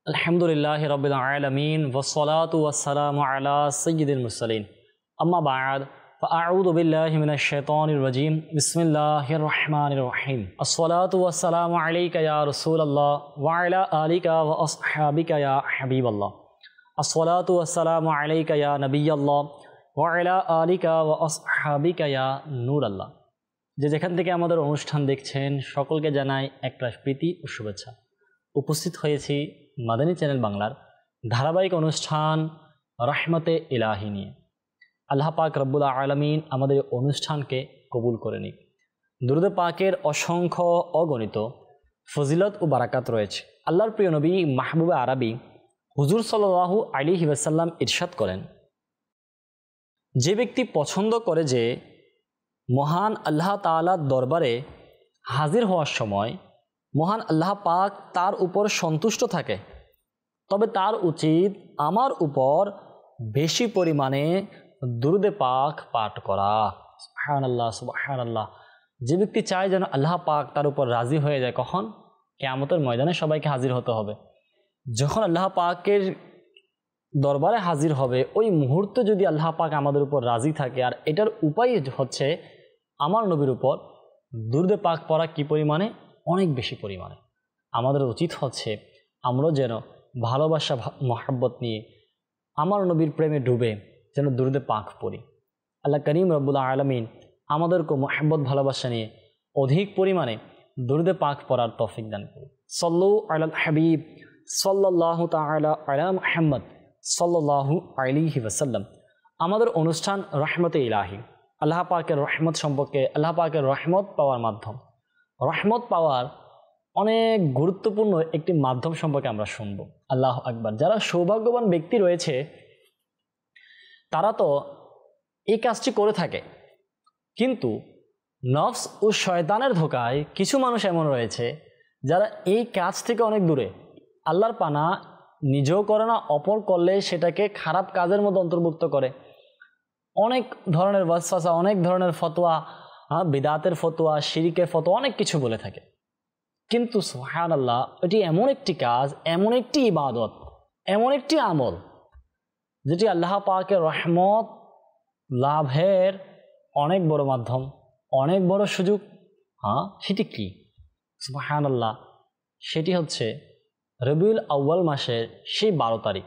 अल्हम्दुलिल्लाहि रब्बिल आलमीन वस्सलातु वस्सलामु अला सय्यिदिल मुरसलीन अम्मा बाद फ़अऊज़ु बिल्लाहि मिनश शैतानिर रजीम बिस्मिल्लाहिर रहमानिर रहीम अस्सलातु वस्सलामु अलैका या रसूलल्लाह व अला आलिका व अस्हाबिका या हबीबल्लाह अस्सलातु वस्सलामु अलैका या नबिय्यल्लाह व अला आलिका व अस्हाबिका या नूरल्लाह। যে যেখান থেকে আমাদের অনুষ্ঠান দেখছেন সকলকে জানাই একরাশ প্রীতি ও শুভেচ্ছা। উপস্থিত হয়েছি মাদানী চ্যানেল বাংলার ধারাবাহিক অনুষ্ঠান রহমতে ইলাহি নিয়ে। আল্লাহ পাক রব্বুল আলামিন আমাদের অনুষ্ঠানকে কবুল করে নিক। দুরূদ পাকের অসংখ্য অগণিত ফজিলত ও বারাকাত রয়েছে। আল্লাহর প্রিয় নবী মাহবুবে আরবি হুজুর সাল্লাল্লাহু আলাইহি ওয়াসাল্লাম ইরশাদ করেন, যে ব্যক্তি পছন্দ করে যে মহান আল্লাহ তাআলার দরবারে হাজির হওয়ার সময় মহান আল্লাহ পাক তার উপর সন্তুষ্ট থাকে, তবে তার উচিত আমার উপর বেশি পরিমাণে দুরূদে পাক পাঠ করা। সুবহানাল্লাহ সুবহানাল্লাহ। যে ব্যক্তি চায় যেন আল্লাহ পাক তার উপর রাজি হয়ে যায়, কখন? কিয়ামতের ময়দানে সবাইকে হাজির হতে হবে। যখন আল্লাহ পাকের দরবারে হাজির হবে ওই মুহূর্তে যদি আল্লাহ পাক আমাদের উপর রাজি থাকে, আর এটার উপায় হচ্ছে আমার নবীর উপর দুরূদে পাক পড়া। কি পরিমাণে? অনেক বেশি পরিমাণে। আমাদের উচিত হচ্ছে আমরা যেন ভালোবাসা মহব্বত নিয়ে আমার নবীর প্রেমে ডুবে যেন দুরূদে পাক পড়ি। আল্লাহ করিম রব্বুল আলামিন আমাদেরকে মহব্বত ভালোবাসা নিয়ে অধিক পরিমাণে দুরূদে পাক পড়ার তৌফিক দান করুন। সাল্লু আলাল হাবিব সাল্লাল্লাহু তাআলা আলা মুহাম্মদ সাল্লাল্লাহু আলাইহি ওয়াসাল্লাম। আমাদের অনুষ্ঠান রহমতে ইলাহি, আল্লাহ পাকের রহমত সম্পর্কে, আল্লাহ পাকের রহমত পাওয়ার মাধ্যম, রহমত পাওয়ার অনেক গুরুত্বপূর্ণ একটি মাধ্যম সম্পর্কে আমরা শুনব। আল্লাহু আকবার। যারা সৌভাগ্যবান ব্যক্তি রয়েছে তারা তো এই কাজটি করে থাকে, কিন্তু নফস ও শয়তানের ধোকায় কিছু মানুষ এমন রয়েছে যারা এই কাজ থেকে অনেক দূরে। আল্লাহর পানা নিজেও করে না, অপর করলে সেটাকে খারাপ কাজের মধ্যে অন্তর্ভুক্ত করে। অনেক ধরনের ওয়াসওয়াসা, অনেক ধরনের ফতোয়া, বিদাতের ফতোয়া, শিরিকের ফতোয়া, অনেক কিছু বলে থাকে। কিন্তু সুবহানাল্লাহ, এটি এমন একটি কাজ, এমন একটি ইবাদত, এমন একটি আমল যেটি আল্লাহ পাকের রহমত লাভের অনেক বড় মাধ্যম, অনেক বড় সুযোগ। সেটি কি? সুবহানাল্লাহ, সেটি হচ্ছে রবিউল আউয়াল মাসের সেই 12 তারিখ।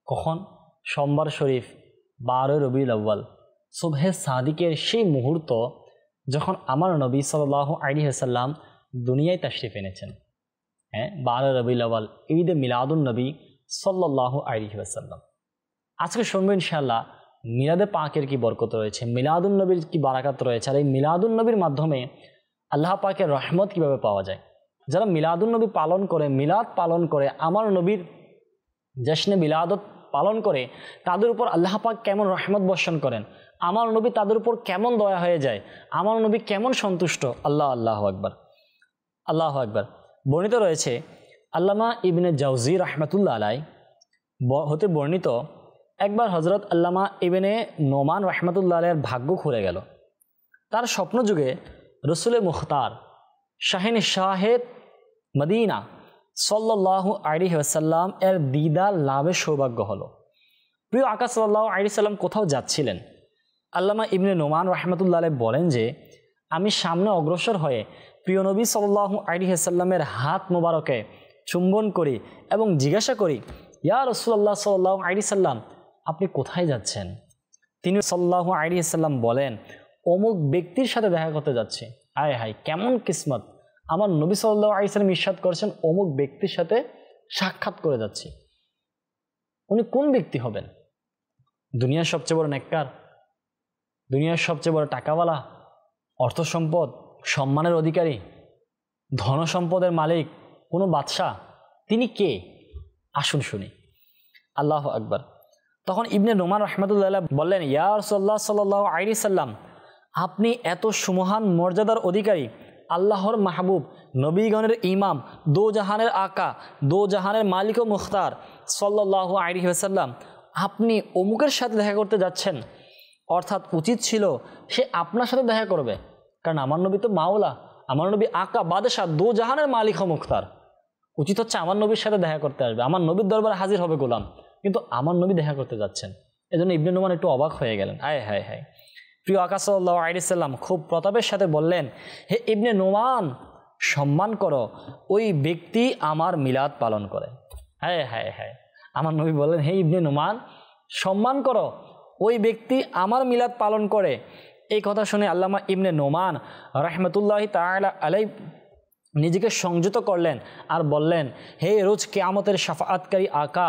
কখন? সোমবার শরীফ 12 রবিউল আউয়াল, সুবহে সাদিকের সেই মুহূর্ত যখন আমার নবী সাল্লাল্লাহু আলাইহি ওয়াসাল্লাম দুনিয়ায় তাশরিফ এনেছেন। 12 রবিউল আউয়াল, ঈদে মিলাদুন নবী সাল্লাল্লাহু আলাইহি ওয়াসাল্লাম। আজকে শুনবো ইনশাআল্লাহ মিলাদে পাকের কি বরকত রয়েছে, মিলাদুন নবীর কি বারাকাত রয়েছে, আর এই মিলাদুন নবীর মাধ্যমে আল্লাহ পাকের রহমত কিভাবে পাওয়া যায়। যারা মিলাদুন নবী পালন করে, মিলাদ পালন করে, আমার নবীর জশ্নে মিলাদত পালন করে, তাদের উপর আল্লাহ পাক কেমন রহমত বর্ষণ করেন, আমার নবী তাদের উপর কেমন দয়া হয়ে যায়, আমার নবী কেমন সন্তুষ্ট। আল্লাহু আকবার, আল্লাহু আকবার। বর্ণিত রয়েছে আল্লামা ইবনে জাওজি রাহমাতুল্লাহ আলাই হতে বর্ণিত, একবার হযরত আল্লামা ইবনে নোমান রাহমাতুল্লাহ আলাইয়ের ভাগ্য খুলে গেল। তার স্বপ্নযুগে রসুল মুখতার শাহিন শাহেদ মদিনা সাল্লাল্লাহু আলাইহি ওয়াসাল্লাম এর দিদার লাভের সৌভাগ্য হলো। প্রিয় আকা সাল্লাল্লাহু আলাইহি সাল্লাম কোথাও যাচ্ছিলেন। আল্লামা ইবনে নোমান রাহমাতুল্লাহ আলাইহি বলেন যে, আমি সামনে অগ্রসর হয়ে প্রিয় নবী সাল্লাল্লাহু আলাইহি সাল্লামের হাত মোবারকে চুম্বন করি এবং জিজ্ঞাসা করি, ইয়া রাসূলুল্লাহ সাল্লাল্লাহু আলাইহি সাল্লাম, আপনি কোথায় যাচ্ছেন? তিনি সাল্লাল্লাহু আলাইহি সাল্লাম বলেন, অমুক ব্যক্তির সাথে দেখা করতে যাচ্ছি। আয় হায়, কেমন কিসমত! আমার নবী সাল্লাল্লাহু আলাইহি সাল্লাম ইরশাদ করেছেন অমুক ব্যক্তির সাথে সাক্ষাৎ করে যাচ্ছি। উনি কোন ব্যক্তি হবেন? দুনিয়ার সবচেয়ে বড় নেককার, দুনিয়ার সবচেয়ে বড় টাকাওয়ালা, অর্থ সম্পদ, সম্মানের অধিকারী, ধন সম্পদের মালিক, কোনো বাদশাহ? তিনি কে? আসুন শুনি। আল্লাহু আকবার। তখন ইবনে নোমান রাহমাতুল্লাহ বললেন, ইয়া রাসূলুল্লাহ সাল্লাল্লাহু আলাইহি সাল্লাম, আপনি এত সুমহান মর্যাদার অধিকারী, আল্লাহর মাহবুব, নবীগণের ইমাম, দো জাহানের আকা, দো জাহানের মালিক ও মুখতার সাল্লাল্লাহু আলাইহি ওয়াসাল্লাম, আপনি অমুকের সাথে দেখা করতে যাচ্ছেন। অর্থাৎ উচিত ছিল সে আপনার সাথে দেখা করবে, কারণ আমার নবী তো মাওলা, আমার নবী আকা, বাদশাহ, দো জাহানের মালিক ও মুখতার। উচিত হচ্ছে আমার নবীর সাথে দেখা করতে আসবে, আমার নবীর দরবারে হাজির হবে গোলাম, কিন্তু আমার নবী দেখা করতে যাচ্ছেন। এজন্য ইবনে নোমান একটু অবাক হয়ে গেলেন। হায় হায় হায়। প্রিয় আকা সাল্লাল্লাহু আলাইহি সাল্লাম খুব প্রতাপের সাথে বললেন, হে ইবনে নোমান, সম্মান করো, ওই ব্যক্তি আমার মিলাদ পালন করে। হায় হায় হায়। আমার নবী বললেন, হে ইবনে নোমান, সম্মান করো, ওই ব্যক্তি আমার মিলাদ পালন করে। এই কথা শুনে আল্লামা ইবনে নোমান রাহমাতুল্লাহি তাআলা আলাইহি নিজেকে সংযত করলেন আর বললেন, হে রোজ কিয়ামতের শাফাআতকারী আকা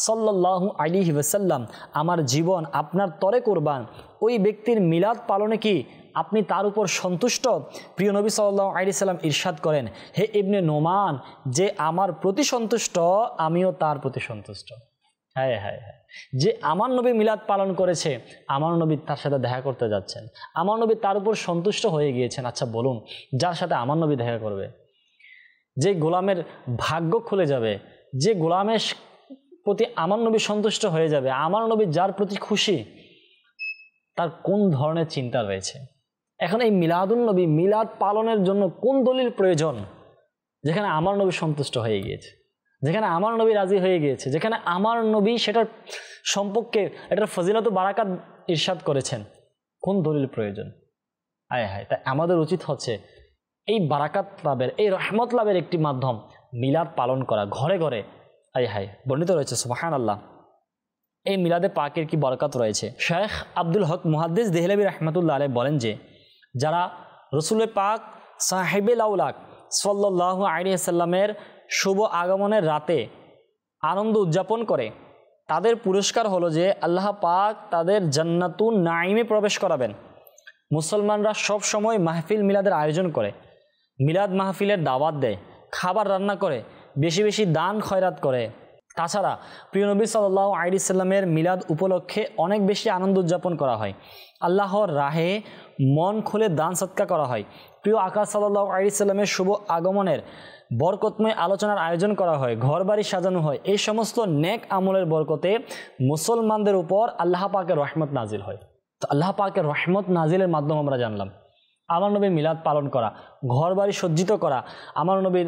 সাল্লাল্লাহু আলাইহি ওয়াসাল্লাম, আমার জীবন আপনার তরে কুরবান। ওই ব্যক্তির মিলাদ পালনে কি আপনি তার উপর সন্তুষ্ট? প্রিয় নবী সাল্লাল্লাহু আলাইহি সাল্লাম ইরশাদ করেন, হে ইবনে নোমান, যে আমার প্রতি সন্তুষ্ট আমিও তার প্রতি সন্তুষ্ট। হ্যাঁ হ্যাঁ হ্যাঁ। যে আমার নবী মিলাদ পালন করেছে, আমার নবী তার সাথে দেখা করতে যাচ্ছেন, আমার নবী তার উপর সন্তুষ্ট হয়ে গিয়েছেন। আচ্ছা বলুন, যার সাথে আমার নবী দেখা করবে, যে গোলামের ভাগ্য খুলে যাবে, যে গোলামের প্রতি আমার নবী সন্তুষ্ট হয়ে যাবে, আমার নবী যার প্রতি খুশি, তার কোন ধরনের চিন্তা রয়েছে? এখন এই মিলাদুন নবী, মিলাদ পালনের জন্য কোন দলিল প্রয়োজন? যেখানে আমার নবী সন্তুষ্ট হয়ে গিয়েছে, যেখানে আমার নবী রাজি হয়ে গিয়েছে, যেখানে আমার নবী সেটার সম্পর্কে এটার ফজিলত ও বারাকাত ইরশাদ করেছেন, কোন দলিল প্রয়োজন? হায় হায়। তাই আমাদের উচিত হচ্ছে এই বারাকাত লাভের, এই রহমত লাভের একটি মাধ্যম মিলাদ পালন করা, ঘরে ঘরে। হায় হায়। বর্ণিত রয়েছে সুবহানাল্লাহ, এই মিলাদে পাকের কি বরকত রয়েছে। শেখ আব্দুল হক মুহাদ্দিস দেহলভী রাহমাতুল্লাহ আলাইহি বলেন যে, যারা রসুল পাক সাহেবে লাউলাক সাল্লাল্লাহু আলাইহি সাল্লামের শুভ আগমনের রাতে আনন্দ উদযাপন করে, তাদের পুরস্কার হলো যে আল্লাহ পাক তাদের জান্নাতুন নাঈমে প্রবেশ করাবেন। মুসলমানরা সব সময় মাহফিল মিলাদের আয়োজন করে, মিলাদ মাহফিলের দাওয়াত দেয়, খাবার রান্না করে, বেশি বেশি দান খয়রাত করে। তাছাড়া প্রিয় নবী সাল্লাল্লাহু আলাইহি সাল্লামের মিলাদ উপলক্ষে অনেক বেশি আনন্দ উদযাপন করা হয়, আল্লাহর রাহে মন খুলে দান সৎকা করা হয়। প্রিয় আকা সাল্লাল্লাহু আলাইহি সাল্লামের শুভ আগমনের বরকতময় আলোচনার আয়োজন করা হয়, ঘর বাড়ি সাজানো হয়। এই সমস্ত নেক আমলের বরকতে মুসলমানদের উপর আল্লাহ পাকের রহমত নাজিল হয়। তো আল্লাহ পাকের রহমত নাজিলের মাধ্যম আমরা জানলাম আমার নবীর মিলাদ পালন করা, ঘর বাড়ি সজ্জিত করা, আমার নবীর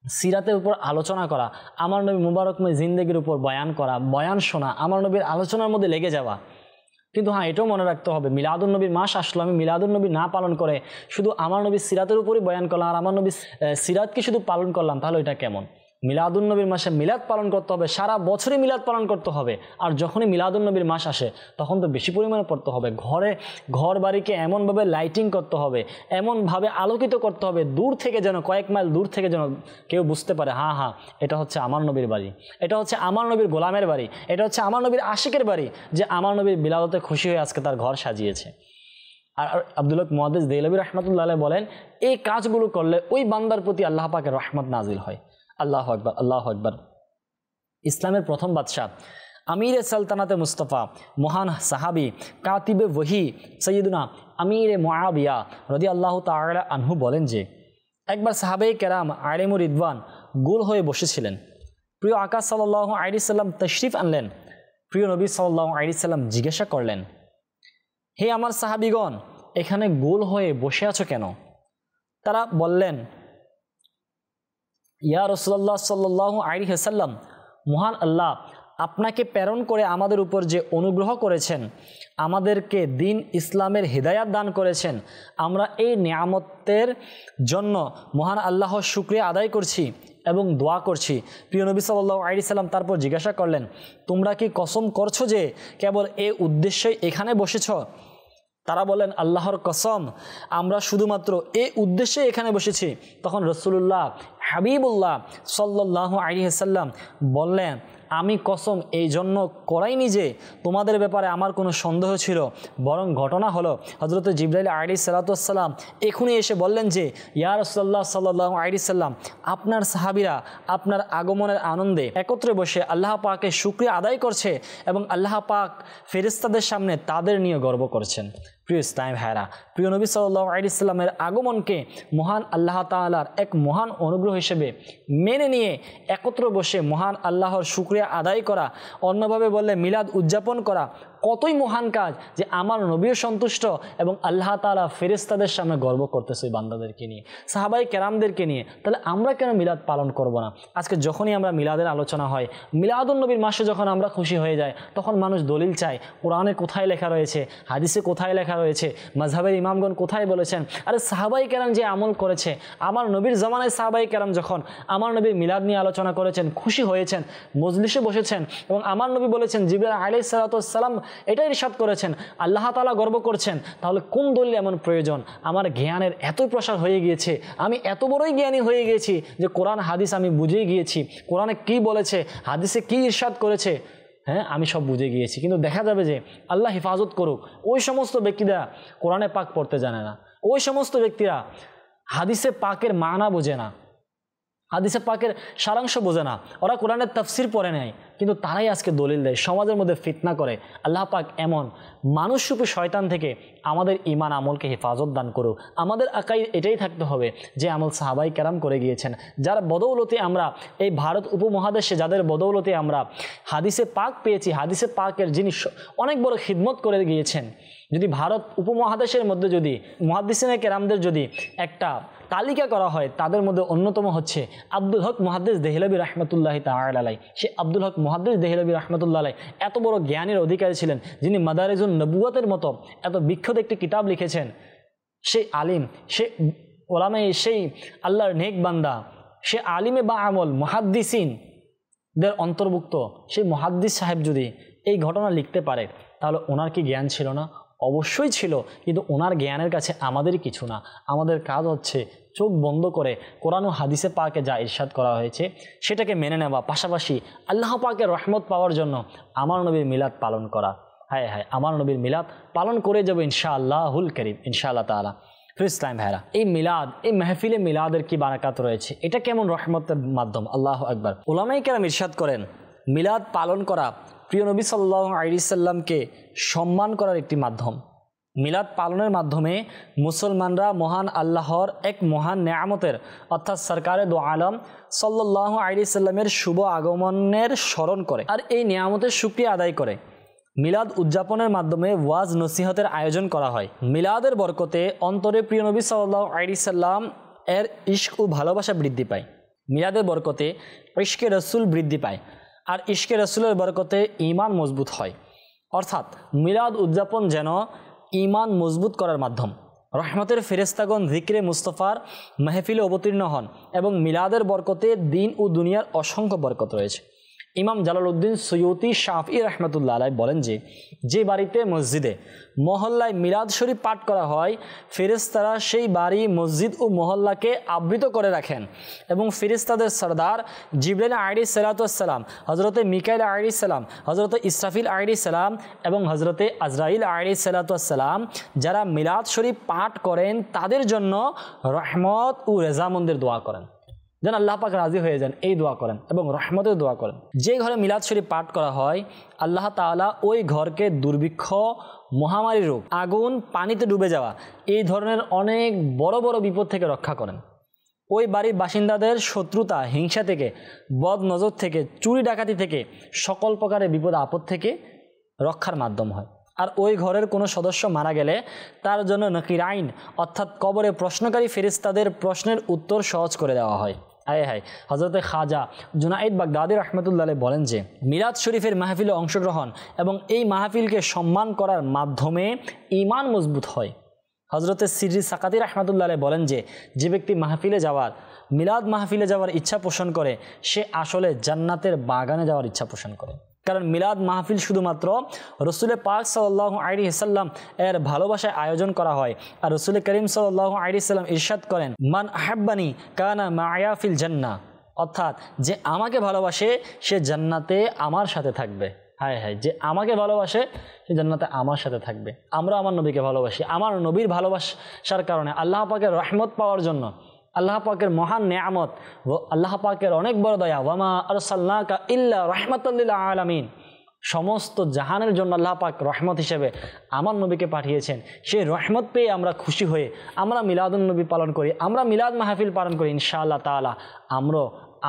সিরাতের উপর আলোচনা করা, আমার নবী মুবারকময় জিন্দেগির উপর বয়ান করা, বয়ান শোনা, আমার নবীর আলোচনার মধ্যে লেগে যাওয়া। কিন্তু হ্যাঁ, এটাও মনে রাখতে হবে, মিলাদুন নবীর মাস আসলো, আমি মিলাদুন নবী না পালন করে শুধু আমার নবীর সিরাতের উপরই বয়ান করলাম আর আমার নবীর সিরাতকে শুধু পালন করলাম, তাহলে এটা কেমন? মিলাদুন নবীর মাসে মিলাদ পালন করতে হবে, সারা বছরই মিলাদ পালন করতে হবে। আর যখনই মিলাদুন নবীর মাস আসে তখন তো বেশি পরিমাণে পড়তে হবে। ঘর বাড়িকে এমনভাবে লাইটিং করতে হবে, এমনভাবে আলোকিত করতে হবে, দূর থেকে যেন, কয়েক মাইল দূর থেকে যেন কেউ বুঝতে পারে, হ্যাঁ হ্যাঁ, এটা হচ্ছে আমার নবীর বাড়ি, এটা হচ্ছে আমার নবীর গোলামের বাড়ি, এটা হচ্ছে আমার নবীর আশিকের বাড়ি, যে আমার নবীর বিলাদতে খুশি হয়ে আজকে তার ঘর সাজিয়েছে। আর আব্দুল হক মুহাদ্দিস দেহলভী রাহমাতুল্লাহ আলাইহি বলেন, এই কাজগুলো করলে ওই বান্দার প্রতি আল্লাহ পাকের রহমত নাজিল হয়। আল্লাহু আকবার, আল্লাহু আকবার। ইসলামের প্রথম বাদশাহ আমিরে সালতানাতে মুস্তফা, মহান সাহাবি, কাতিবে ওহী সৈয়দুনা আমিরে মুআবিয়া রাদিয়াল্লাহু তাআলা আনহু বলেন যে, একবার সাহাবায়ে কেরাম আলিমুর রিদওয়ান গোল হয়ে বসেছিলেন। প্রিয় আকা সাল্লাল্লাহু আলাইহি সাল্লাম তশরিফ আনলেন। প্রিয় নবী সাল্লাল্লাহু আলাইহি সাল্লাম জিজ্ঞাসা করলেন, হে আমার সাহাবিগণ, এখানে গোল হয়ে বসে আছো কেন? তারা বললেন, ইয়া রাসূলুল্লাহ সাল্লাল্লাহু আলাইহি ওয়াসাল্লাম, মহান আল্লাহ আপনাকে প্রেরণ করে আমাদের উপর যে অনুগ্রহ করেছেন, আমাদেরকে দিন ইসলামের হিদায়াত দান করেছেন, আমরা এই নিয়ামতের জন্য মহান আল্লাহর শুকরিয়া আদায় করছি এবং দোয়া করছি। প্রিয় নবী সাল্লাল্লাহু আলাইহি সাল্লাম তারপর জিজ্ঞাসা করলেন, তোমরা কি কসম করছো যে কেবল এই উদ্দেশ্যেই এখানে বসেছ? তারা বলেন, আল্লাহর কসম, আমরা শুধুমাত্র এই উদ্দেশ্যে এখানে বসেছি। তখন রাসূলুল্লাহ হাবিবুল্লাহ সাল্লাল্লাহু আলাইহি সাল্লাম বললেন, আমি কসম এই জন্য করাইনি যে তোমাদের ব্যাপারে আমার কোনো সন্দেহ ছিল, বরং ঘটনা হলো হযরত জিবরাইল আলাইহিস সালাতু ওয়াস সালাম এখনই এসে বললেন যে, ইয়া রাসূলুল্লাহ সাল্লাল্লাহু আলাইহি সাল্লাম, আপনার সাহাবীরা আপনার আগমনের আনন্দে একত্রে বসে আল্লাহ পাকের শুকরিয়া আদায় করছে এবং আল্লাহ পাক ফেরেশতাদের সামনে তাদের নিয়ে গর্ব করছেন। প্রিয় ইসলাম ভাইরা, প্রিয় নবী সাল্লাল্লাহু আলাইহি সাল্লামের আগমনকে মহান আল্লাহ তাআলার এক মহান অনুগ্রহ হিসেবে মেনে নিয়ে একত্র বসে মহান আল্লাহর শুকরিয়া আদায় করা, অন্যভাবে বললে মিলাদ উদযাপন করা কতই মহান কাজ যে আমার নবীও সন্তুষ্ট এবং আল্লাহ তাআলা ফেরেশতাদের সামনে গর্ব করতেছে এই বান্দাদেরকে নিয়ে, সাহাবায়ে কেরামদেরকে নিয়ে। তাহলে আমরা কেন মিলাদ পালন করব না? আজকে যখনই আমরা মিলাদের আলোচনা হয়, মিলাদুন নবীর মাসে যখন আমরা খুশি হয়ে যাই, তখন মানুষ দলিল চায় কোরআনে কোথায় লেখা রয়েছে, হাদিসে কোথায় লেখা রয়েছে, মাযহাবের ইমামগণ কোথায় বলেছেন। আরে সাহাবায়ে কেরাম যে আমল করেছে, আমার নবীর জামানায় সাহাবায়ে কেরাম যখন আমার নবীর মিলাদ নিয়ে আলোচনা করেছেন, খুশি হয়েছেন, মজলিসে বসেছেন এবং আমার নবী বলেছেন, জিবরাইল আলাইহিস সালাতু ওয়াস সালাম এটাই ইরশাদ করেছেন, আল্লাহ তাআলা গর্ব করছেন। তাহলে কোন দলিল এমন প্রয়োজন? আমার জ্ঞানের এতই প্রসার হয়ে গিয়েছে, আমি এত বড়ই জ্ঞানী হয়ে গিয়েছি যে কোরআন হাদিস আমি বুঝেই গিয়েছি, কোরআনে কি বলেছে, হাদিসে কি ইরশাদ করেছে, হ্যাঁ আমি সব বুঝে গিয়েছি। কিন্তু দেখা যাবে যে আল্লাহ হেফাজত করুক, ওই সমস্ত ব্যক্তিরা কোরআনে পাক পড়তে জানে না, ওই সমস্ত ব্যক্তিরা হাদিসে পাকের মানা বোঝে না, হাদিসে পাকের সারাংশ বোঝে না, ওরা কোরআনের তাফসির পড়ে নেয়, কিন্তু তারাই আজকে দলিল দেয়, সমাজের মধ্যে ফিতনা করে। আল্লাহ পাক এমন মানুষরূপী শয়তান থেকে আমাদের ঈমান আমলকে হেফাজত দান করুক। আমাদের আকাই এটাই থাকতে হবে যে আমল সাহাবায়ে কেরাম করে গিয়েছেন, যার বদৌলতে আমরা এই ভারত উপমহাদেশে, যাদের বদৌলতে আমরা হাদিসে পাক পেয়েছি, হাদিসে পাকের যিনি অনেক বড় খিদমত করে গিয়েছেন। যদি ভারত উপমহাদেশের মধ্যে যদি মুহাদ্দিসিনে কেরামদের যদি একটা তালিকা করা হয়, তাদের মধ্যে অন্যতম হচ্ছে আব্দুল হক মুহাদ্দিস দেহলভী রাহমাতুল্লাহি তাআলা আলাইহি। সে আব্দুল হক মুহাদ্দিস দেহলভী রাহমাতুল্লাহি আলাইহি এত বড় জ্ঞানের অধিকারী ছিলেন, যিনি মাদারিজুন নবুওয়াতের মতো এত বিখ্যাত একটি কিতাব লিখেছেন। সেই আলিম, সে ওলামা, সেই আল্লাহর নেক বান্দা, সে আলিমে বা আমল মুহাদ্দিসিনদের অন্তর্ভুক্ত সেই মুহাদ্দিস সাহেব যদি এই ঘটনা লিখতে পারে, তাহলে ওনার কি জ্ঞান ছিল না? অবশ্যই ছিল, কিন্তু ওনার জ্ঞানের কাছে আমাদের কিছু না। আমাদের কাজ হচ্ছে চোখ বন্ধ করে কোরআন ও হাদিসে পাকে যা ইরশাদ করা হয়েছে সেটাকে মেনে নেওয়া, পাশাপাশি আল্লাহ পাকের রহমত পাওয়ার জন্য আমার নবীর মিলাদ পালন করা। হায় হায়, আমার নবীর মিলাদ পালন করে যাবো ইনশাআল্লাহুল কারীম, ইনশাআল্লাহ তাআলা। ইসলাম ভাইরা, এই মিলাদ, এই মাহফিলে মিলাদের কি বারাকাত রয়েছে, এটা কেমন রহমতের মাধ্যম। আল্লাহু আকবার। উলামায়ে কেরাম ইরশাদ করেন, মিলাদ পালন করা প্রিয় নবী সাল্লাল্লাহু আলাইহি সাল্লামকে সম্মান করার একটি মাধ্যম। মিলাদ পালনের মাধ্যমে মুসলমানরা মহান আল্লাহর এক মহান নেয়ামতের অর্থাৎ সরকারে দো আলম সাল্লাল্লাহু আলাইহি সাল্লামের শুভ আগমনের স্মরণ করে আর এই নেয়ামতের শুকরিয়া আদায় করে। মিলাদ উদযাপনের মাধ্যমে ওয়াজ নসিহতের আয়োজন করা হয়। মিলাদের বরকতে অন্তরে প্রিয় নবী সাল্লাল্লাহু আলাইহি সাল্লাম এর ইশক ও ভালোবাসা বৃদ্ধি পায়। মিলাদের বরকতে ইশকে রসুল বৃদ্ধি পায় আর ইশকে রসুলের বরকতে ঈমান মজবুত হয়। অর্থাৎ মিলাদ উদযাপন যেন ঈমান মজবুত করার মাধ্যম। রহমতের ফেরেশতাগণ যিকরে মুস্তাফার মাহফিলে অবতীর্ণ হন এবং মিলাদের বরকতে দিন ও দুনিয়ার অসংখ্য বরকত রয়েছে। ইমাম জালালউদ্দিন সৈয়ুতি শাফিঈ রাহমাতুল্লাহ আলাইহি বলেন যে বাড়িতে মসজিদে মহল্লায় মিলাদ শরীফ পাঠ করা হয়, ফেরেশতারা সেই বাড়ি, মসজিদ ও মহল্লাকে আবৃত করে রাখেন এবং ফেরেশতাদের সরদার জিবরাইল আলাইহিস সালাতু ওয়াস সালাম, হযরতে মিকাইল আলাইহিস সালাম, হযরতে ইসরাফিল আলাইহিস সালাম এবং হযরতে আজরাইল আলাইহিস সালাতু ওয়াস সালাম যারা মিলাদ শরীফ পাঠ করেন তাদের জন্য রহমত ও রেজামন্দের দোয়া করেন, যেন আল্লাহ পাক রাজি হয়ে যান, এই দোয়া করেন এবং রহমতের দোয়া করেন। যে ঘরে মিলাদ শরীফ পাঠ করা হয়, আল্লাহ তাআলা ওই ঘরকে দুর্ভিক্ষ, মহামারী রোগ, আগুন, পানিতে ডুবে যাওয়া এই ধরনের অনেক বড় বড় বিপদ থেকে রক্ষা করেন। ওই বাড়ির বাসিন্দাদের শত্রুতা, হিংসা থেকে, বদ নজর থেকে, চুরি ডাকাতি থেকে, সকল প্রকারের বিপদ আপদ থেকে রক্ষার মাধ্যম হয়। আর ওই ঘরের কোনো সদস্য মারা গেলে তার জন্য নকির আইন অর্থাৎ কবরে প্রশ্নকারী ফেরেশতাদের প্রশ্নের উত্তর সহজ করে দেওয়া হয়। আয় হায়, হযরতে খাজা জুনাইদ বাগদাদী রাহমাতুল্লাহ আলাইহি বলেন যে মিলাদ শরীফের মাহফিলে অংশগ্রহণ এবং এই মাহফিলকে সম্মান করার মাধ্যমে ঈমান মজবুত হয়। হযরতে সিররি সাকাতি রাহমাতুল্লাহ আলাইহি বলেন যে ব্যক্তি মাহফিলে যাওয়ার, মিলাদ মাহফিলে যাওয়ার ইচ্ছা পোষণ করে, সে আসলে জান্নাতের বাগানে যাওয়ার ইচ্ছা পোষণ করে। কারণ মিলাদ মাহফিল শুধুমাত্র রসুল পাক সাল্লাল্লাহু আলাইহি সাল্লাম এর ভালোবাসায় আয়োজন করা হয়। আর রসুল করিম সাল্লাল্লাহু আলাইহি সাল্লাম ইরশাদ করেন, মান আহাব্বানি কানা মা'আয়া ফিল জান্নাহ, অর্থাৎ যে আমাকে ভালোবাসে সে জান্নাতে আমার সাথে থাকবে। হায় হায়, যে আমাকে ভালোবাসে সে জান্নাতে আমার সাথে থাকবে। আমরা আমার নবীকে ভালোবাসি, আমার নবীর ভালোবাসার কারণে আল্লাহ পাকের রহমত পাওয়ার জন্য, আল্লাহ পাকের মহান নেয়ামত, আল্লাহ পাকের অনেক বড় দয়া, ওয়ামা আরসালনাকা ইল্লা রাহমাতাল লিল আলামিন, সমস্ত জাহানের জন্য আল্লাহ পাক রহমত হিসেবে আমার নবীকে পাঠিয়েছেন। সেই রহমত পেয়ে আমরা খুশি হয়ে আমরা মিলাদুন নবী পালন করি, আমরা মিলাদ মাহফিল পালন করি। ইনশাআল্লাহ তাআলা আমরা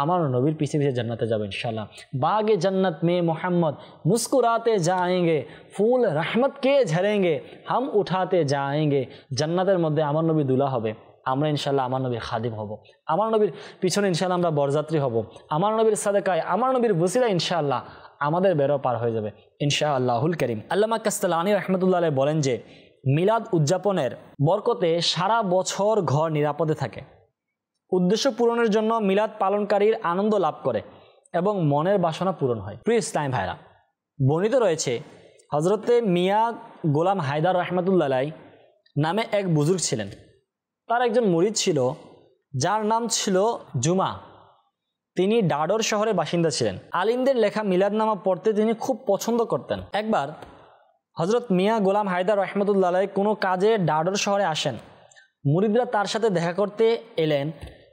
আমার নবীর পিছে পিছে জান্নাতে যাব ইনশাআল্লাহ। बाग जन्नत में मोहम्मद मुस्कुराते जाएंगे, फूल रहमत के झरेंगे, हम उठाते जाएंगे। জান্নাতের মধ্যে আমার নবী দুলা হবে, আমরা ইনশাআল্লাহ আমার নবীর খাদিম হব, আমার নবীর পিছনে ইনশাআল্লাহ আমরা বরযাত্রী হব, আমার নবীর সাদাকায় আমার নবীর ওসিলায় ইনশাআল্লাহ আমাদের বেরো পার হয়ে যাবে ইনশাআল্লাহুল করিম। আল্লামা কাস্তালানী রাহমাতুল্লাহ আলাইহি বলেন যে মিলাদ উদযাপনের বরকতে সারা বছর ঘর নিরাপদে থাকে, উদ্দেশ্য পূরণের জন্য মিলাদ পালনকারীর আনন্দ লাভ করে এবং মনের বাসনা পূরণ হয়। প্রিয় ইসলাম ভাইরা, বর্ণিত রয়েছে হযরতে মিয়া গোলাম হায়দার রাহমাতুল্লাহ আলাইহি নামে এক বুজুর্গ ছিলেন। তার একজন মুরিদ ছিল যার নাম ছিল জুমা। তিনি ডাডর শহরের বাসিন্দা ছিলেন। আলিমদের লেখা মিলাদনামা পড়তে তিনি খুব পছন্দ করতেন। একবার হযরত মিয়া গোলাম হায়দার রাহমাতুল্লাহ আলাইহি কোনো কাজে ডাডর শহরে আসেন। মুরিদরা তার সাথে দেখা করতে এলেন,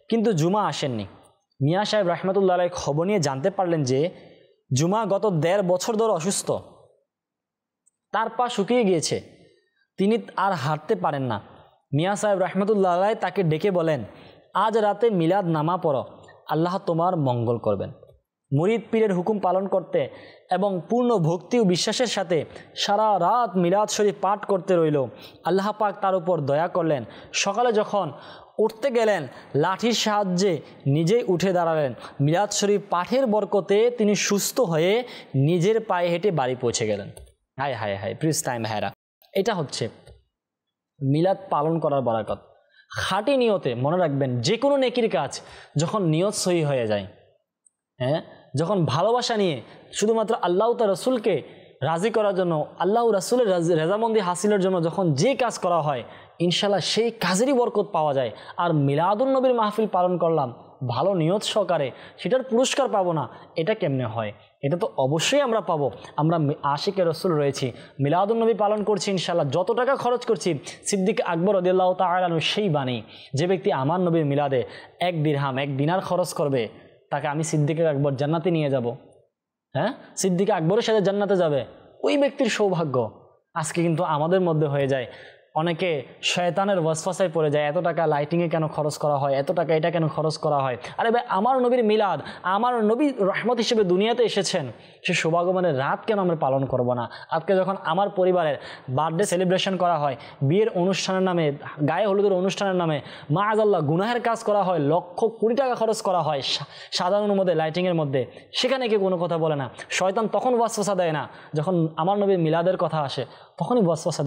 কিন্তু জুমা আসেননি। মিয়া সাহেব রাহমাতুল্লাহ আলাইহি খবর নিয়ে জানতে পারলেন যে জুমা গত 1.5 বছর ধরে অসুস্থ, তার পা শুকিয়ে গিয়েছে, তিনি আর হাঁটতে পারেন না। মিয়া সাহেব রাহমাতুল্লাহ আলাইহি তাকে ডেকে বলেন, আজ রাতে মিলাদ নামা পড়ো, আল্লাহ তোমার মঙ্গল করবেন। মুরিদ পীরের হুকুম পালন করতে এবং পূর্ণ ভক্তি ও বিশ্বাসের সাথে সারা রাত মিলাদ শরীফ পাঠ করতে রইল। আল্লাহ পাক তার উপর দয়া করলেন। সকালে যখন উঠতে গেলেন, লাঠির সাহায্যে নিজেই উঠে দাঁড়ালেন। মিলাদ শরীফ পাঠের বরকতে তিনি সুস্থ হয়ে নিজের পায়ে হেঁটে বাড়ি পৌঁছে গেলেন। হায় হায় হায় প্রিয় ইসলাম ভাইরা, এটা হচ্ছে মিলাদ পালন করার বরকত। খাঁটি নিয়তে, মনে রাখবেন, যে কোনো নেকির কাজ যখন নিয়ত সহি হয়ে যায়, হ্যাঁ, যখন ভালোবাসা নিয়ে শুধুমাত্র আল্লাহ তার রসুলকে রাজি করার জন্য, আল্লাহ রাসূলের রেজামন্দি হাসিলের জন্য যখন যে কাজ করা হয়, ইনশাল্লাহ সেই কাজেরই বরকত পাওয়া যায়। আর মিলাদুন নবীর মাহফিল পালন করলাম ভালো নিয়ত সহকারে, সেটার পুরস্কার পাবো না, এটা কেমনে হয়? এটা তো অবশ্যই আমরা পাবো। আমরা আশিকে রসুল রয়েছি, মিলাদুন নবী পালন করছি, ইনশাল্লাহ যত টাকা খরচ করছি, সিদ্দিক আকবর রাদিয়াল্লাহু তাআলা আনহু সেই বাণী, যে ব্যক্তি আমার নবীর মিলাদে 1 দিরহাম 1 দিনার খরচ করবে, তাকে আমি সিদ্দিক আকবর জান্নাতে নিয়ে যাব। হ্যাঁ, সিদ্দিক আকবরের সাথে জান্নাতে যাবে, ওই ব্যক্তির সৌভাগ্য। আজকে কিন্তু আমাদের মধ্যে হয়ে যায়, অনেকে শয়তানের ওয়াসওয়াসায় পড়ে যায়, এত টাকা লাইটিংয়ে কেন খরচ করা হয়, এত টাকা এটা কেন খরচ করা হয়। আরে ভাই, আমার নবীর মিলাদ, আমার নবী রহমত হিসেবে দুনিয়াতে এসেছেন, সে সৌভাগ্যবানের রাত কেন আমরা পালন করব না? আজকে যখন আমার পরিবারের বার্থডে সেলিব্রেশন করা হয়, বিয়ের অনুষ্ঠানের নামে, গায়ে হলুদের অনুষ্ঠানের নামে মাআযাল্লাহ গুনাহের কাজ করা হয়, লক্ষ কোটি টাকা খরচ করা হয় সাধারণের মধ্যে, লাইটিংয়ের মধ্যে, সেখানে কেউ কোনো কথা বলে না। শয়তান তখন ওয়াসওয়াসা দেয় না, যখন আমার নবীর মিলাদের কথা আসে তখনই ওয়াসওয়াসা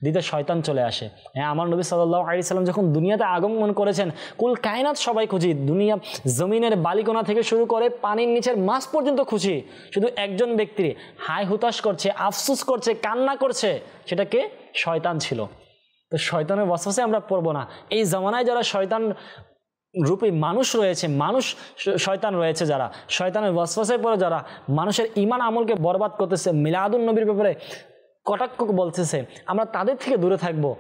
দিতে শয়তান চলে আসে। হ্যাঁ, আমার নবী সাল্লাল্লাহু আলাইহি সাল্লাম যখন দুনিয়াতে আগমন করেছেন, কুল কায়নাত সবাই খুশি, দুনিয়া জমিনের বালিকণা থেকে শুরু করে পানির নিচের মাছ পর্যন্ত খুশি। শুধু একজন ব্যক্তি হাই হুতাশ করছে, আফসোস করছে, কান্না করছে, সেটা কে? শয়তান ছিল। তো শয়তানের ওয়াসওয়াসায় আমরা পড়বো না। এই জামানায় যারা শয়তান রূপী মানুষ রয়েছে, মানুষ শয়তান রয়েছে, যারা শয়তানের ওয়াসওয়াসায় পড়ে, যারা মানুষের ঈমান আমলকে বরবাদ করতেছে, মিলাদুন নবীর ব্যাপারে কটাক্ষ বলতেছে, আমরা তাদের থেকে দূরে থাকবো।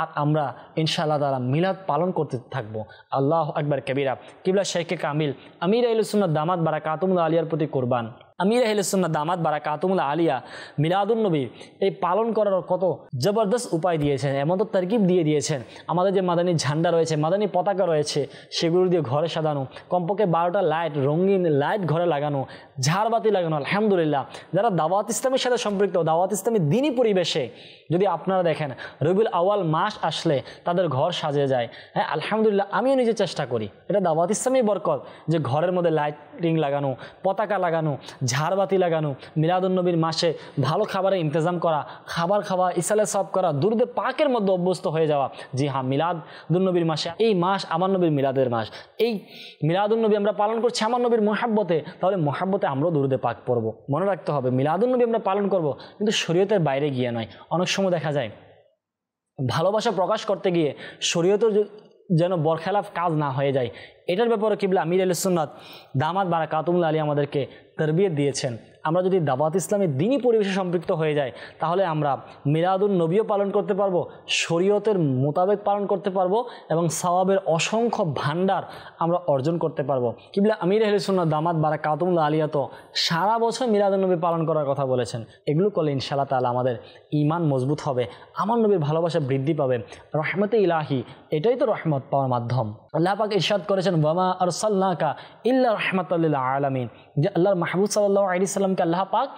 আর আমরা ইনশাআল্লাহ তাআলা মিলাদ পালন করতে থাকবো। আল্লাহু আকবার কবিরা। কিবলা শেখে কামিল আমির আহলে সুন্নাত দামাত বারাকাতুহুল আলিয়ার প্রতি কুরবান। আমির আহলে সুন্নাত দামাত বারাকাতুহুল আলিয়া মিলাদুন নবী এই পালন করার কত জবরদস্ত উপায় দিয়েছেন, এমন তো তারকিব দিয়ে দিয়েছেন। আমাদের যে মাদানী ঝান্ডা রয়েছে, মাদানী পতাকা রয়েছে, সেগুলো দিয়ে ঘরে সাজানো, কমপক্ষে 12টা লাইট, রঙিন লাইট ঘরে লাগানো, ঝাড়বাতি লাগানো। আলহামদুলিল্লাহ, যারা দাওয়াত ইসলামের সাথে সম্পৃক্ত, দাওয়াত ইসলামের দিনী পরিবেশে, যদি আপনারা দেখেন রবিউল আউয়াল মাস আসলে তাদের ঘর সাজিয়ে যায়। হ্যাঁ, আলহামদুলিল্লাহ, আমিও নিজে চেষ্টা করি, এটা দাওয়াত ইসলামের বরকত, যে ঘরের মধ্যে লাইটিং লাগানো, পতাকা লাগানো, ঝাড়বাতি লাগানো, মিলাদুন নবীর মাসে ভালো খাবারের ইন্তজাম করা, খাবার খাওয়া, ইসালে সব করা, দুরুদে পাকের মধ্যে অভ্যস্ত হয়ে যাওয়া। জি হ্যাঁ, মিলাদুন নবীর মাসে, এই মাস আমার নবীর মিলাদের মাস, এই মিলাদুন নবী আমরা পালন করছি আমার নবীর মহাব্বতে, তাহলে মহাব্বতে আমরাও দুরুদে পাক পড়ব। মনে রাখতে হবে, মিলাদুন নবী আমরা পালন করব, কিন্তু শরীয়তের বাইরে গিয়ে নয়। অনেক সময় দেখা যায় ভালোবাসা প্রকাশ করতে গিয়ে শরীয়তের যেন বরখেলাফ কাজ না হয়ে যায়, এটার ব্যাপারে কিবলা আমির আহলে সুন্নাত দামাত বারাকাতুহুল আলিয়া আমাদেরকে তারবিয়ত দিয়েছেন। আমরা যদি দাওয়াত ইসলামের দিনী পরিবেশে সম্পৃক্ত হয়ে যাই, তাহলে আমরা মিলাদুন নবীও পালন করতে পারবো, শরীয়তের মোতাবেক পালন করতে পারবো, এবং সওয়াবের অসংখ্য ভান্ডার আমরা অর্জন করতে পারবো। কিবলা আমির আহলে সুন্নাত দামাত বারাকাতুহুল আলিয়া তো সারা বছর মিলাদুন নবী পালন করার কথা বলেছেন। এগুলো করলে ইনশাআল্লাহ তাআলা আমাদের ঈমান মজবুত হবে, আমার নবীর ভালোবাসা বৃদ্ধি পাবে। রহমতে ইলাহি, এটাই তো রহমত পাওয়ার মাধ্যম। আল্লাহ পাক ইরশাদ করেছেন ওয়ামা আরসালনাকা ইল্লা রাহমাতাল লিল আলামিন, যে আল্লাহর মাহবুব সাল্লাল্লাহু আলাইহি সাল্লামকে আল্লাহ পাক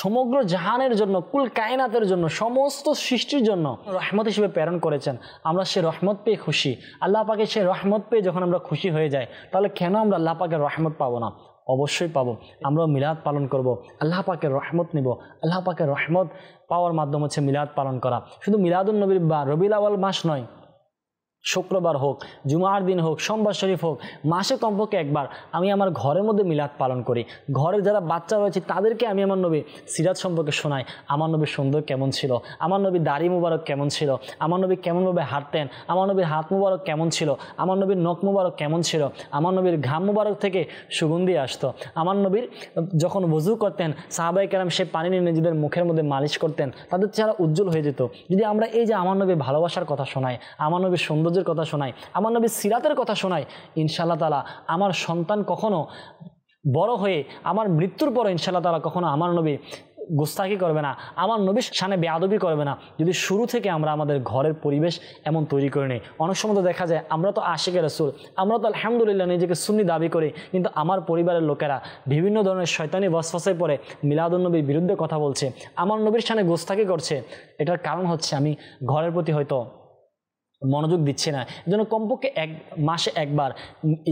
সমগ্র জাহানের জন্য, কুল কায়নাতের জন্য, সমস্ত সৃষ্টির জন্য রহমত হিসেবে প্রেরণ করেছেন। আমরা সে রহমত পেয়ে খুশি। আল্লাহ পাকের সে রহমত পেয়ে যখন আমরা খুশি হয়ে যাই, তাহলে কেন আমরা আল্লাহ পাকের রহমত পাবো না? অবশ্যই পাবো। আমরা মিলাদ পালন করব, আল্লাহ পাকের রহমত নিব। আল্লাহ পাকের রহমত পাওয়ার মাধ্যম হচ্ছে মিলাদ পালন করা। শুধু মিলাদুন নবীর বা রবিউল আউয়াল মাস নয়, শুক্রবার হোক, জুমার দিন হোক, সোমবার শরীফ হোক, মাসে কমপক্ষে একবার আমি আমার ঘরের মধ্যে মিলাদ পালন করি। ঘরের যারা বাচ্চা রয়েছে তাদেরকে আমি আমার নবী সিরাত সম্পর্কে শোনাই। আমার নবীর সুন্দর কেমন ছিল, আমার নবীর দাড়ি মুবারক কেমন ছিল, আমার নবী কেমনভাবে হাঁটতেন, আমার নবীর হাত মুবারক কেমন ছিল, আমার নবীর নখ মুবারক কেমন ছিল, আমার নবীর ঘাম মুবারক থেকে সুগন্ধি আসতো, আমার নবীর যখন ওযু করতেন সাহাবায়ে কেরাম সে পানি নিয়ে নিজেদের মুখের মধ্যে মালিশ করতেন, তাদের চেহারা উজ্জ্বল হয়ে যেত। যদি আমরা এই যে আমার নবীর ভালোবাসার কথা শোনাই, আমার নবীর সৌন্দর্যের কথা শোনাই, আমার নবীর সিরাতের কথা শোনাই, ইনশাআল্লাহ তাআলা আমার সন্তান কখনো বড় হয়ে আমার মৃত্যুর পর ইনশাআল্লাহ তাআলা কখনো আমার নবী গুস্তাখি করবে না, আমার নবীর শানে বেয়াদবি করবে না, যদি শুরু থেকে আমরা আমাদের ঘরের পরিবেশ এমন তৈরি করে নিই। অনেক সময় তো দেখা যায় আমরা তো আশিকে রাসূল, আমরা তো আলহামদুলিল্লাহ নিজেকে সুন্নি দাবি করি, কিন্তু আমার পরিবারের লোকেরা বিভিন্ন ধরনের শয়তানি ওয়াসওয়াসায় পড়ে মিলাদুন নবীর বিরুদ্ধে কথা বলছে, আমার নবীর শানে গুস্তাখি করছে। এটার কারণ হচ্ছে আমি ঘরের প্রতি হয়তো মনোযোগ দিচ্ছে না। এজন্য কমপক্ষে এক মাসে একবার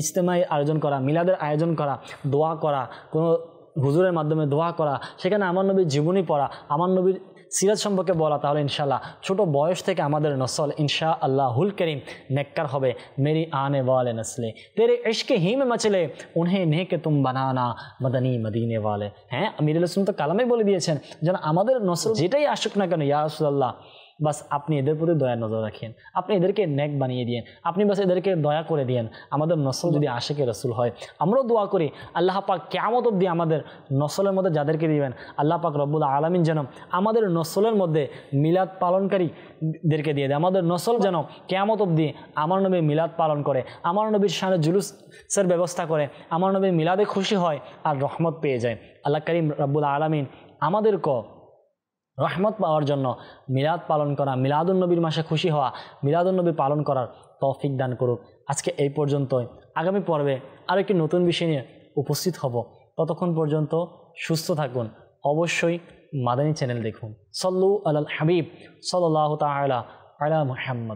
ইজতেমাই আয়োজন করা, মিলাদের আয়োজন করা, দোয়া করা, কোনো হুজুরের মাধ্যমে দোয়া করা, সেখানে আমার নবীর জীবনী পড়া, আমার নবীর সিরাত সম্পর্কে বলা, তাহলে ইনশাআল্লাহ ছোট বয়স থেকে আমাদের নসল ইনশাআল্লাহুল করিম নেককার হবে। মেরি আনে ওয়ালে নসলে তেরে ইশকে হি মে মচলে উन्हें নেকে তুম বানানা মদনী মদিনে ওয়ালে। হ্যাঁ, আমির রাসূল তো কালামে বলে দিয়েছেন যেন আমাদের নসল যেটাই আসুক না কেন, ইয়া রাসূলুল্লাহ বাস আপনি এদের প্রতি দয়া নজর রাখেন, আপনি এদেরকে নেক বানিয়ে দিয়েন, আপনি বাস এদেরকে দয়া করে দিয়েন। আমাদের নসল যদি আশিকে রাসূল হয়, আমরাও দোয়া করি আল্লাহ পাক কিয়ামত অবধি আমাদের নসলের মধ্যে যাদেরকে দিবেন, আল্লাহ পাক রব্বুল আলামিন যেন আমাদের নসলের মধ্যে মিলাদ পালনকারীদেরকে দিয়ে দেয়। আমাদের নসল যেন কিয়ামত অবধি আমার নবী মিলাদ পালন করে, আমার নবীর শানে জুলুসের ব্যবস্থা করে, আমার নবীর মিলাদে খুশি হয় আর রহমত পেয়ে যায়। আল্লাহ করিম রব্বুল আলামিন আমাদেরকে রহমত পাওয়ার জন্য মিলাদ পালন করা, মিলাদুন নবীর মাসে খুশি হওয়া, মিলাদুন নবী পালন করার তৌফিক দান করুক। আজকে এই পর্যন্তই। আগামী পর্বে আরও একটি নতুন বিষয় নিয়ে উপস্থিত হব। ততক্ষণ পর্যন্ত সুস্থ থাকুন। অবশ্যই মাদানী চ্যানেল দেখুন। সল্লু আলাল হাবিব সাল্লাল্লাহু তাআলা আলা মুহাম্মদ।